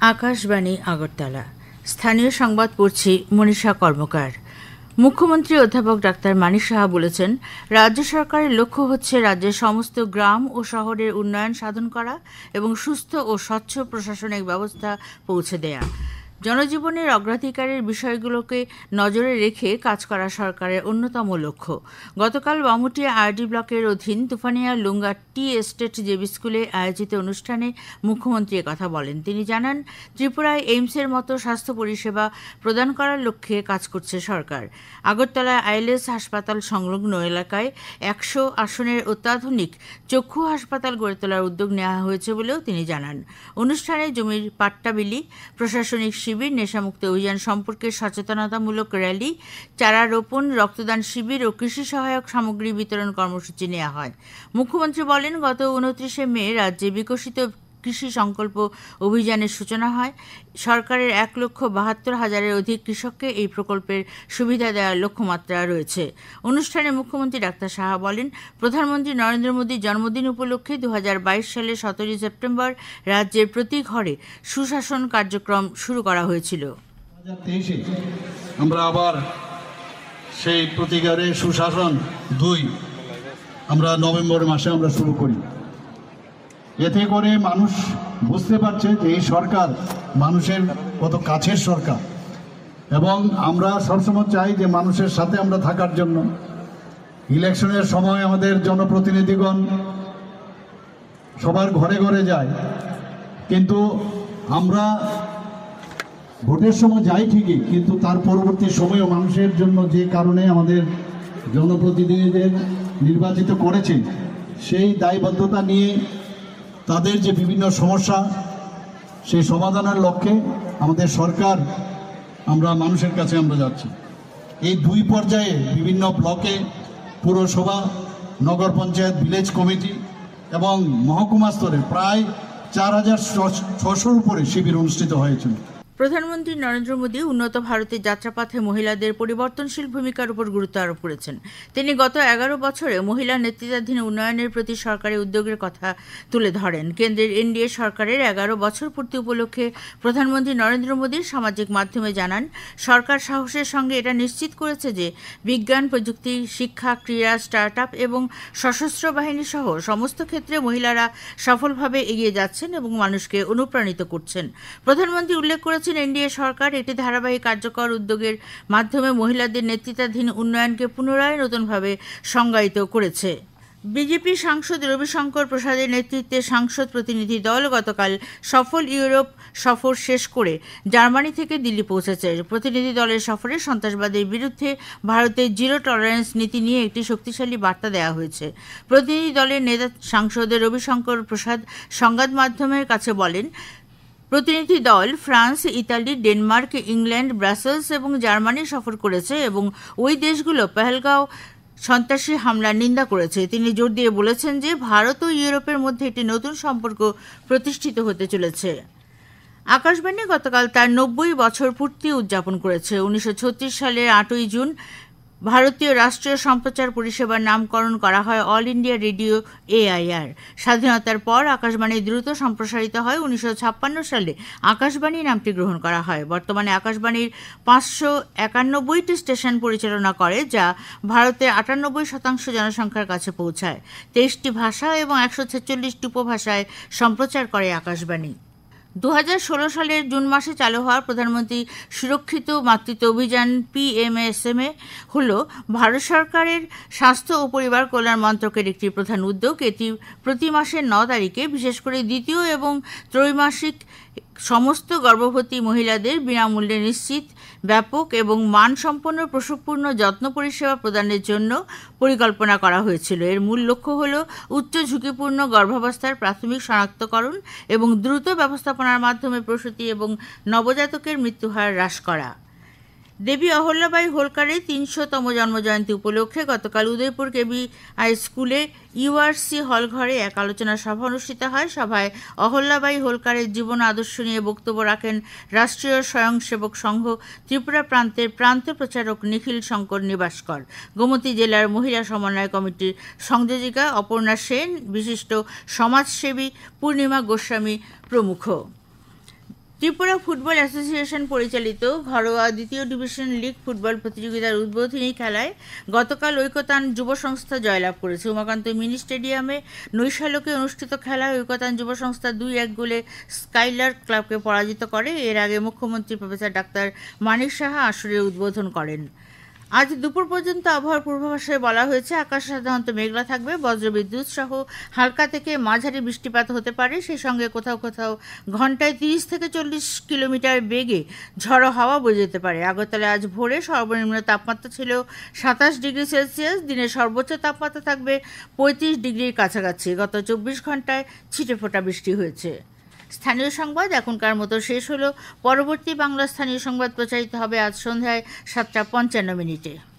আকাশবাণী আগরতলা। স্থানীয় সংবাদ পড়ছি মনীষা কর্মকার। মুখ্যমন্ত্রী অধ্যাপক ডাক্তার মানিক সাহা বলেছেন, রাজ্য সরকারের লক্ষ্য হচ্ছে রাজ্যের সমস্ত গ্রাম ও শহরের উন্নয়ন সাধন করা এবং সুস্থ ও স্বচ্ছ প্রশাসনিক ব্যবস্থা পৌঁছে দেয়া। জনজীবনের অগ্রাধিকারের বিষয়গুলোকে নজরে রেখে কাজ করা সরকারের অন্যতম লক্ষ্য। গতকাল বামুটিয়া আরডি ব্লকের অধীন Tufania Lunga tea estate JB স্কুলে আয়োজিত অনুষ্ঠানে মুখ্যমন্ত্রী কথা বলেন। তিনি জানান, ত্রিপুরায় এইমসের মতো স্বাস্থ্য পরিষেবা প্রদান করার লক্ষ্যে কাজ করছে সরকার। আগরতলায় আইএলএস হাসপাতাল সংলগ্ন এলাকায় 100 আসনের অত্যাধুনিক চক্ষু হাসপাতাল গড়ে তোলার উদ্যোগ নেওয়া হয়েছে বলেও তিনি জানান। অনুষ্ঠানে জমির পাট্টা বিলি, প্রশাসনিক শিবির, নেশামুক্ত অভিযান সম্পর্কে সচেতনতামূলক র্যালি, চারা রোপণ, রক্তদান শিবির ও কৃষি সহায়ক সামগ্রী বিতরণ কর্মসূচি নেওয়া হয়। মুখ্যমন্ত্রী বলেন, গত 29 মে রাজ্যে বিকশিত কৃষি সংকল্প অভিযানের সূচনা হয়। সরকারের 1,72,000-এর অধিক কৃষককে এই প্রকল্পের সুবিধা দেওয়ার লক্ষ্যমাত্রা রয়েছে। অনুষ্ঠানে মুখ্যমন্ত্রী ডাক্তার সাহা বলেন, প্রধানমন্ত্রী নরেন্দ্র মোদীর জন্মদিন উপলক্ষে 2022 সালের 17 সেপ্টেম্বর রাজ্যের প্রতি ঘরে সুশাসন কার্যক্রম শুরু করা হয়েছিল। 2023-এ আমরা আবার সেই প্রতি ঘরে সুশাসন 2 আমরা নভেম্বর মাসে আমরা শুরু করি। এতে করে মানুষ বুঝতে পারছে যে এই সরকার মানুষের কত কাছের সরকার, এবং আমরা সবসময় চাই যে মানুষের সাথে আমরা থাকার জন্য। ইলেকশনের সময় আমাদের জনপ্রতিনিধিগণ সবার ঘরে ঘরে যায়, কিন্তু আমরা ভোটের সময় যাই ঠিকই, কিন্তু তার পরবর্তী সময়েও মানুষের জন্য যে কারণে আমাদের জনপ্রতিনিধিদের নির্বাচিত করেছে সেই দায়বদ্ধতা নিয়ে তাদের যে বিভিন্ন সমস্যা সেই সমাধানের লক্ষ্যে আমাদের সরকার আমরা মানুষের কাছে আমরা যাচ্ছি। এই 2 পর্যায়ে বিভিন্ন ব্লকে, পুরসভা, নগর পঞ্চায়েত, ভিলেজ কমিটি এবং মহকুমা স্তরে প্রায় 4,600-র উপরে শিবির অনুষ্ঠিত হয়েছিল। প্রধানমন্ত্রী নরেন্দ্র মোদী উন্নত ভারতের যাত্রাপথে মহিলাদের পরিবর্তনশীল ভূমিকার উপর গুরুত্ব আরোপ করেছেন। তিনি গত 11 বছরে মহিলা নেতৃত্বাধীন উন্নয়নের প্রতি সরকারের উদ্যোগের কথা তুলে ধরেন। কেন্দ্রের এনডিএ সরকারের 11 বছর পূর্তি উপলক্ষে প্রধানমন্ত্রী নরেন্দ্র মোদী সামাজিক মাধ্যমে জানান, সরকার সাহসের সঙ্গে এটা নিশ্চিত করেছে যে বিজ্ঞান, প্রযুক্তি, শিক্ষা, ক্রীড়া, স্টার্টআপ এবং সশস্ত্র বাহিনী সহ সমস্ত ক্ষেত্রে মহিলারা সফলভাবে এগিয়ে যাচ্ছেন এবং মানুষকে অনুপ্রাণিত করছেন। প্রধানমন্ত্রী উল্লেখ করেছেন, এনডিএ সরকার একটি ধারাবাহিক কার্যকর উদ্যোগের মাধ্যমে মহিলাদের নেতৃত্বাধীন উন্নয়নকে পুনরায় নতুনভাবে সংজ্ঞায়িত করেছে। বিজেপি সাংসদ রবিশঙ্কর প্রসাদের নেতৃত্বে সাংসদ প্রতিনিধি দল গতকাল সফল ইউরোপ সফর শেষ করে জার্মানি থেকে দিল্লি পৌঁছেছে। প্রতিনিধি দলের সফরে সন্ত্রাসবাদের বিরুদ্ধে ভারতের জিরো টলারেন্স নীতি নিয়ে একটি শক্তিশালী বার্তা দেওয়া হয়েছে। প্রতিনিধি দলের নেতা সাংসদ রবিশঙ্কর প্রসাদ সংবাদ মাধ্যমের কাছে বলেন, প্রতিনিধি দল France, Italy, Denmark, England, Brussels এবং জার্মানি সফর করেছে এবং ওই দেশগুলো পেহেলগাঁও সন্ত্রাসী হামলার নিন্দা করেছে। তিনি জোর দিয়ে বলেছেন যে ভারত ও ইউরোপের মধ্যে একটি নতুন সম্পর্ক প্রতিষ্ঠিত হতে চলেছে। আকাশবাণী গতকাল তার 90 বছর পূর্তি উদযাপন করেছে। 1936 সালের 8ই জুন ভারতীয় রাষ্ট্রীয় সম্প্রচার পরিষেবার নামকরণ করা হয় অল ইন্ডিয়া রেডিও AIR। স্বাধীনতার পর আকাশবাণী দ্রুত সম্প্রসারিত হয়। 1956 সালে আকাশবাণী নামটি গ্রহণ করা হয়। বর্তমানে আকাশবাণীর 591টি স্টেশন পরিচালনা করে, যা ভারতের 98% জনসংখ্যার কাছে পৌঁছায়। 23টি ভাষা এবং 146টি উপভাষায় সম্প্রচার করে আকাশবাণী। 2016 সালের জুন মাসে চালু হওয়া প্রধানমন্ত্রী সুরক্ষিত মাতৃত্ব অভিযান PMSMA হল ভারত সরকারের স্বাস্থ্য ও পরিবার কল্যাণ মন্ত্রকের একটি প্রধান উদ্যোগ। এটি প্রতি মাসের 9 তারিখে বিশেষ করে দ্বিতীয় এবং ত্রৈমাসিক সমস্ত গর্ভবতী মহিলাদের বিনামূল্যে নিশ্চিত, ব্যাপক এবং মানসম্পন্ন প্রসবপূর্ণ যত্ন পরিষেবা প্রদানের জন্য পরিকল্পনা করা হয়েছিল। এর মূল লক্ষ্য হল উচ্চ ঝুঁকিপূর্ণ গর্ভাবস্থার প্রাথমিক শনাক্তকরণ এবং দ্রুত ব্যবস্থাপনার মাধ্যমে প্রসূতি এবং নবজাতকের মৃত্যুহার হ্রাস করা। দেবী অহল্যাবাই হোলকারের 300তম জন্মজয়ন্তী উপলক্ষে গতকাল উদয়পুর KBI স্কুলে URC হলঘরে এক আলোচনা সভা অনুষ্ঠিত হয়। সভায় অহল্যাবাই হোলকারের জীবন আদর্শ নিয়ে বক্তব্য রাখেন রাষ্ট্রীয় স্বয়ংসেবক সংঘ ত্রিপুরা প্রান্তের প্রান্ত প্রচারক নিখিল শঙ্কর নিবাসকর, গোমতী জেলার মহিলা সমন্বয় কমিটির সংযোজিকা অপর্ণা সেন, বিশিষ্ট সমাজসেবী পূর্ণিমা গোস্বামী প্রমুখ। ত্রিপুরা ফুটবল অ্যাসোসিয়েশন পরিচালিত ঘরোয়া দ্বিতীয় ডিভিশন লিগ ফুটবল প্রতিযোগিতার উদ্বোধনী খেলায় গতকাল ঐকতান যুব সংস্থা জয়লাভ করেছে। উমাকান্ত মিনি স্টেডিয়ামে নৈশালকে অনুষ্ঠিত খেলায় ঐকতান যুব সংস্থা 2-1 গোলে স্কাইলার ক্লাবকে পরাজিত করে। এর আগে মুখ্যমন্ত্রী প্রফেসর ডাক্তার মানিক সাহা আসরের উদ্বোধন করেন। আজ দুপুর পর্যন্ত আবহাওয়ার পূর্বাভাসে বলা হয়েছে আকাশ সাধারণত মেঘলা থাকবে, বজ্রবিদ্যুৎ সহ হালকা থেকে মাঝারি বৃষ্টিপাত হতে পারে। সেই সঙ্গে কোথাও কোথাও ঘন্টায় 30 থেকে 40 কিলোমিটার বেগে ঝড়ো হাওয়া বয়ে যেতে পারে। আগরতলায় আজ ভোরে সর্বনিম্ন তাপমাত্রা ছিল 27 ডিগ্রি সেলসিয়াস, দিনের সর্বোচ্চ তাপমাত্রা থাকবে 35 ডিগ্রির কাছাকাছি। গত 24 ঘন্টায় ছিটেফোঁটা বৃষ্টি হয়েছে। স্থানীয় সংবাদ এখনকার মতো শেষ হলো। পরবর্তী বাংলা স্থানীয় সংবাদ প্রচারিত হবে আজ সন্ধ্যায় 7:55।